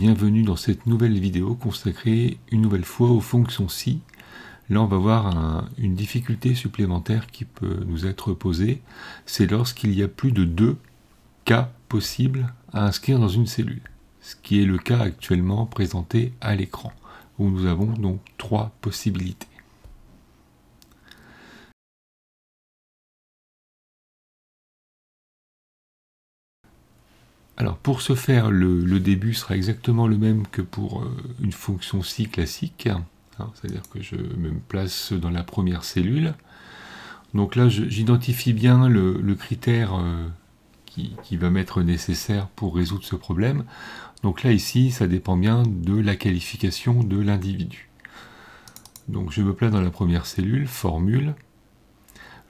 bienvenue dans cette nouvelle vidéo consacrée une nouvelle fois aux fonctions si. Là on va voir une difficulté supplémentaire qui peut nous être posée, c'est lorsqu'il y a plus de 2 cas possibles à inscrire dans une cellule, ce qui est le cas actuellement présenté à l'écran, où nous avons donc 3 possibilités. Alors pour ce faire, le début sera exactement le même que pour une fonction si classique, c'est-à-dire que je me place dans la première cellule. Donc là j'identifie bien le critère qui va m'être nécessaire pour résoudre ce problème. Donc là ici ça dépend bien de la qualification de l'individu. Donc je me place dans la première cellule, formule,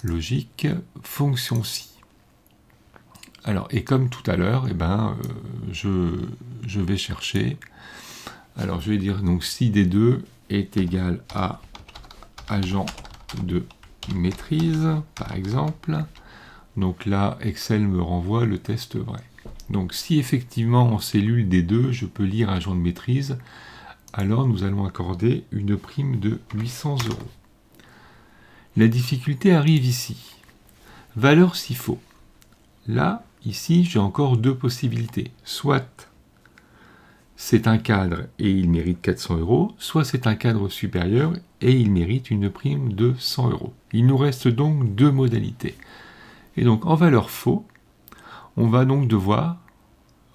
logique, fonction si. Alors, et comme tout à l'heure, je vais chercher. Alors, je vais dire donc si D2 est égal à agent de maîtrise, par exemple. Donc là, Excel me renvoie le test vrai. Donc, si effectivement en cellule D2, je peux lire agent de maîtrise, alors nous allons accorder une prime de 800 €. La difficulté arrive ici. Valeur si faux. Là, ici, j'ai encore 2 possibilités. Soit c'est un cadre et il mérite 400 €, soit c'est un cadre supérieur et il mérite une prime de 100 €. Il nous reste donc 2 modalités. Et donc, en valeur faux, on va donc devoir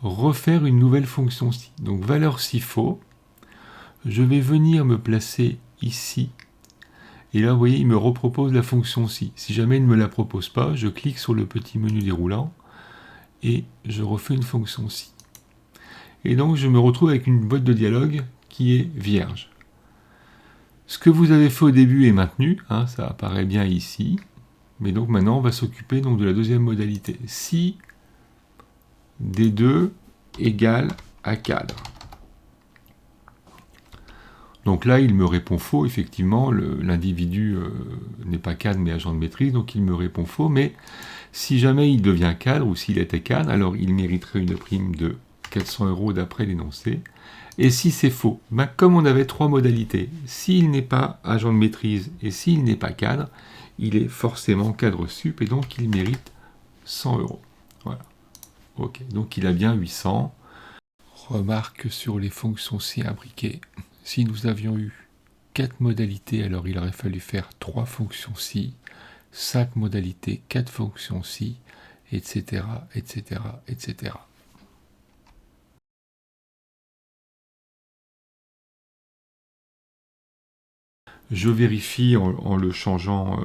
refaire une nouvelle fonction si. Donc, valeur si faux, je vais venir me placer ici. Et là, vous voyez, il me repropose la fonction si. Si jamais il ne me la propose pas, je clique sur le petit menu déroulant et je refais une fonction si. Et donc je me retrouve avec une boîte de dialogue qui est vierge. Ce que vous avez fait au début est maintenu, ça apparaît bien ici, mais donc maintenant on va s'occuper donc de la deuxième modalité. Si D2 égale à cadre. Donc là il me répond faux, effectivement, l'individu n'est pas cadre mais agent de maîtrise, donc il me répond faux, mais si jamais il devient cadre, ou s'il était cadre, alors il mériterait une prime de 400 € d'après l'énoncé. Et si c'est faux, comme on avait 3 modalités, s'il n'est pas agent de maîtrise et s'il n'est pas cadre, il est forcément cadre sup et donc il mérite 100 €. Voilà. Ok, donc il a bien 800. Remarque sur les fonctions si imbriquées. Si nous avions eu 4 modalités, alors il aurait fallu faire 3 fonctions si, 5 modalités, 4 fonctions si, etc., etc., etc. Je vérifie en le changeant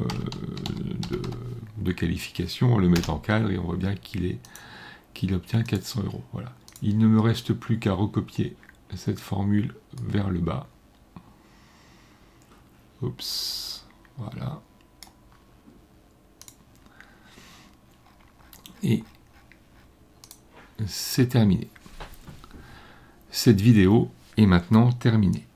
de qualification, en le mettant en cadre, et on voit bien qu'il obtient 400 €. Voilà. Il ne me reste plus qu'à recopier cette formule vers le bas. Oups, voilà. Et c'est terminé. Cette vidéo est maintenant terminée.